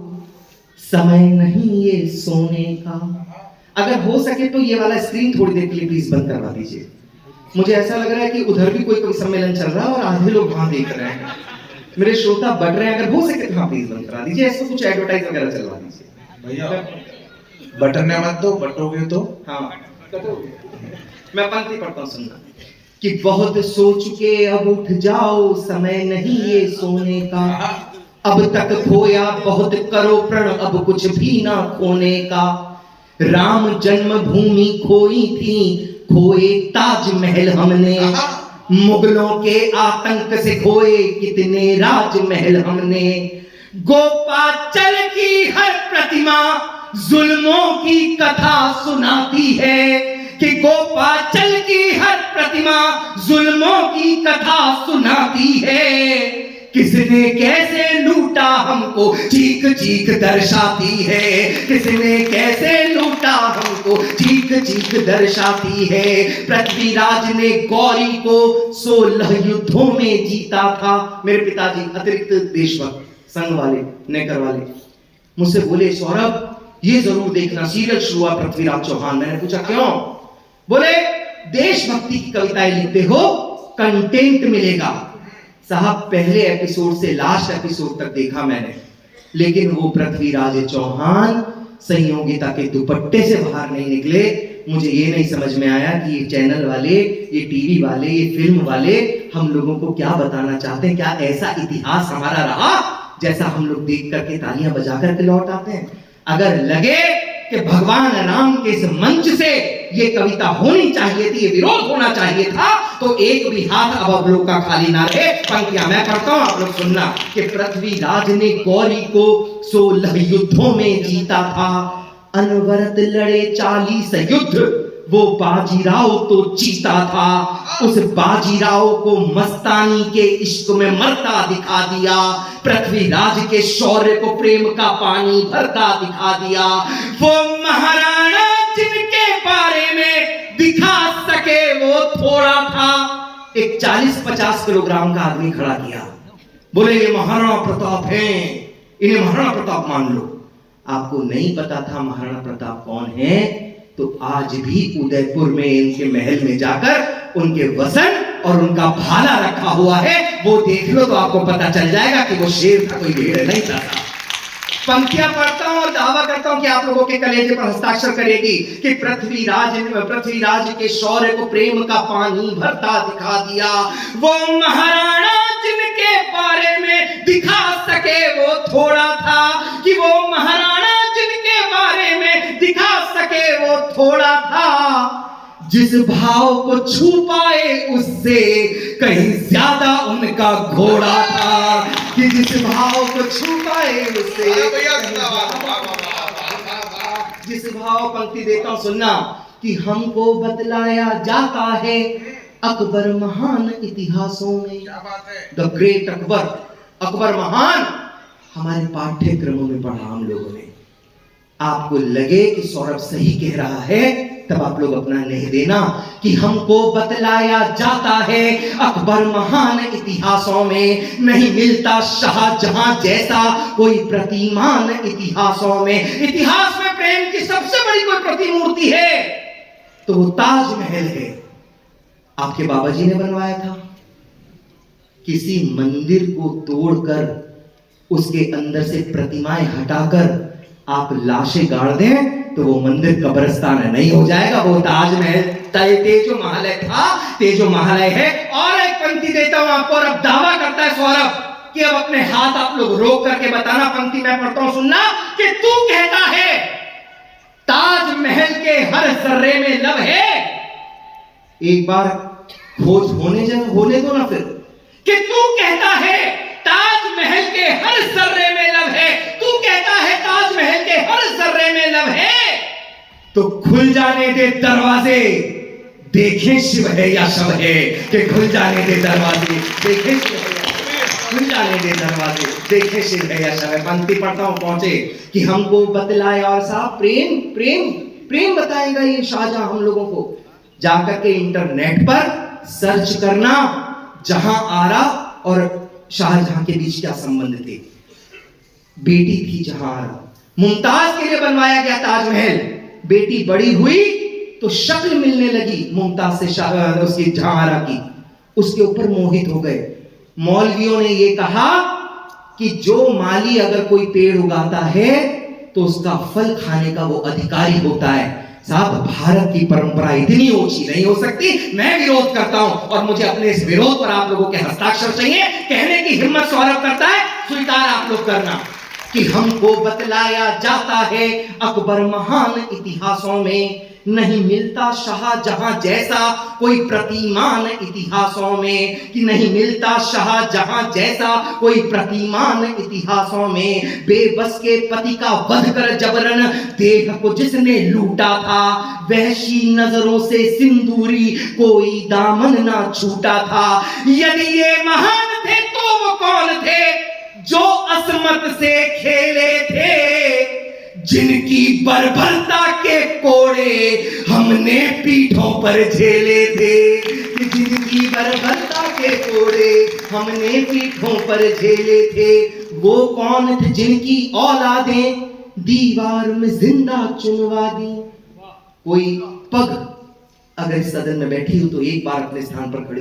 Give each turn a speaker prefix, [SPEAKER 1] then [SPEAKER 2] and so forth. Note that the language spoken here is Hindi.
[SPEAKER 1] समय नहीं ये सोने का। अगर हो सके तो ये वाला स्क्रीन थोड़ी देर के लिए प्लीज बंद करवा दीजिए। मुझे ऐसा लग रहा है कि उधर भी कोई कवि सम्मेलन चल रहा है और आधे लोग वहां देख रहे हैं। मेरे श्रोता बढ़ रहे हैं, अगर हो सके तो हाँ प्लीज बंद करा दीजिए। ऐसा कुछ एडवर्टाइज वगैरह चलवा दीजिए
[SPEAKER 2] भैया। बटन मत दो, बटोगे तो।
[SPEAKER 1] हाँ मैं पंक्ति पढ़ता हूँ, सुनना। कि बहुत सो चुके अब उठ जाओ, समय नहीं ये सोने का। अब तक खोया बहुत करो प्रण, अब कुछ भी ना खोने का। राम जन्मभूमि खोई थी, खोए ताजमहल हमने। मुगलों के आतंक से खोए कितने राजमहल हमने। गोपाचल की हर प्रतिमा जुल्मों की कथा सुनाती है। कि गोपाचल की हर प्रतिमा जुल्मों की कथा सुनाती है। किसने कैसे लूटा हमको चीख चीख दर्शाती है। किसने कैसे लूटा हमको चीख चीख दर्शाती है। पृथ्वीराज ने गौरी को 16 युद्धों में जीता था। मेरे पिताजी अतिरिक्त देशभक्त संघ वाले नेकर वाले मुझसे बोले, सौरभ ये जरूर देखना, सीरियल शुरू हुआ पृथ्वीराज चौहान। मैंने पूछा क्यों? बोले देशभक्ति की कविताएं लिखते हो, कंटेंट मिलेगा। साहब पहले एपिसोड से लास्ट एपिसोड तक देखा मैंने, लेकिन वो पृथ्वीराज चौहान संयोगिता के दुपट्टे से बाहर नहीं निकले। मुझे ये नहीं समझ में आया कि ये चैनल वाले, ये टीवी वाले, ये फिल्म वाले हम लोगों को क्या बताना चाहते हैं। क्या ऐसा इतिहास हमारा रहा जैसा हम लोग देख करके तालियां बजा करके लौट आते हैं? अगर लगे कि भगवान राम के इस मंच से ये कविता होनी चाहिए थी, ये विरोध होना चाहिए था, तो एक भी हाथ अब आप लोग का खाली ना रहे। पंक्तियां मैं पढ़ता हूं, आप लोग सुनना। कि पृथ्वीराज ने गौरी को 16 युद्धों में जीता था। अनवरत लड़े 40 युद्ध, वो बाजीराव तो जीता था। उस बाजीराव को मस्तानी के इश्क में मरता दिखा दिया। पृथ्वीराज के शौर्य को प्रेम का पानी भरता दिखा दिया। वो महाराणा जिनके बारे में दिखा सके वो थोड़ा था। एक 40-50 किलोग्राम का आदमी खड़ा किया, बोले ये महाराणा प्रताप हैं, इन्हें महाराणा प्रताप मान लो। आपको नहीं पता था महाराणा प्रताप कौन है, तो आज भी उदयपुर में इनके महल में जाकर उनके वसन और उनका भाला रखा हुआ है, वो देख लो तो आपको पता चल जाएगा कि वो शेर था, कोई भेड़ नहीं था। पंक्तियां पढ़ता हूं और दावा करता हूं कि आप लोगों के कलेजे पर हस्ताक्षर करेगी। कि पृथ्वीराज के शौर्य को प्रेम का पानी भरता दिखा दिया। वो महाराणा जिनके बारे में दिखा सके वो थोड़ा था। कि वो महाराणा जिनके बारे में दिखा सके वो थोड़ा था। जिस भाव को छू पाए उससे कहीं ज्यादा उनका घोड़ा था। कि जिस भाव को छू पाए उससे जिस भाव, पंक्ति देता हूं सुनना। कि हमको बतलाया जाता है अकबर महान इतिहासों में।
[SPEAKER 2] क्या बात है?
[SPEAKER 1] द ग्रेट अकबर, अकबर महान हमारे पाठ्यक्रमों में पढ़ा हम लोगों ने। आपको लगे कि सौरभ सही कह रहा है, तब आप लोग अपना नहीं देना। कि हमको बतलाया जाता है अकबर महान इतिहासों में। नहीं मिलता शाहजहां जैसा कोई प्रतिमान इतिहासों में। इतिहास में प्रेम की सबसे बड़ी कोई प्रतिमूर्ति है तो वो ताजमहल है। आपके बाबा जी ने बनवाया था। किसी मंदिर को तोड़कर उसके अंदर से प्रतिमाएं हटाकर आप लाशें गाड़ दें तो वो मंदिर कब्रिस्तान नहीं हो जाएगा। वो ताजमहल तेजो महालय था, तेजो महालय है। और एक पंक्ति देता हूं आपको, और अब दावा करता है सौरभ कि अब अपने हाथ आप लोग रोक करके बताना। पंक्ति मैं पढ़ता हूं, सुनना। कि तू कहता है ताजमहल के हर जर्रे में लव है। एक बार खोज होने दो ना फिर। कि तू कहता है ताजमहल के हर जर्रे में लव है। तू कहता है ताजमहल के हर जर्रे में लव है, तो खुल जाने दे दरवाजे, देखें शिव है या शव है। कि खुल जाने दे दरवाजे, देखें शिव है या शव है। खुल जाने दे दरवाजे, देखें शिव है या शव है। पंक्ति पढ़ता हूं, पहुंचे। कि हमको बतलाया, और साहब प्रेम प्रेम प्रेम बताएगा ये शाहजहां हम लोगों को। जाकर के इंटरनेट पर सर्च करना, जहां आरा और शाहजहां के बीच क्या संबंध थे। बेटी थी जहांआरा, मुमताज के लिए बनवाया गया ताजमहल। बेटी बड़ी हुई तो शक्ल मिलने लगी मुमताज से उसकी जहांआरा की, उसके ऊपर मोहित हो गए। मौलवियों ने यह कहा कि जो माली अगर कोई पेड़ उगाता है तो उसका फल खाने का वो अधिकारी होता है। साहब, भारत की परंपरा इतनी ऊंची नहीं हो सकती। मैं विरोध करता हूं और मुझे अपने इस विरोध पर आप लोगों के हस्ताक्षर चाहिए। कहने की हिम्मत सौरभ करता है, स्वीकार आप लोग करना कि हमको बतलाया जाता है अकबर महान इतिहासों में, नहीं मिलता शाहजहां जैसा कोई प्रतिमान इतिहासों में, कि नहीं मिलता शाहजहां जैसा कोई प्रतिमान इतिहासों में। बेबस के पति का वध कर जबरन देह को जिसने लूटा था, वहशी नजरों से सिंदूरी कोई दामन ना छूटा था। यदि ये महान थे तो वो कौन थे जो असमत से खेले थे, जिनकी बर्बरता के कोड़े हमने पीठों पर झेले थे, जिनकी बर्बरता के कोड़े हमने पीठों पर झेले थे। वो कौन थे जिनकी औलादें दीवार में जिंदा चुनवा दी। कोई पग अगर इस सदन में बैठी हो तो एक बार अपने स्थान पर खड़े हो।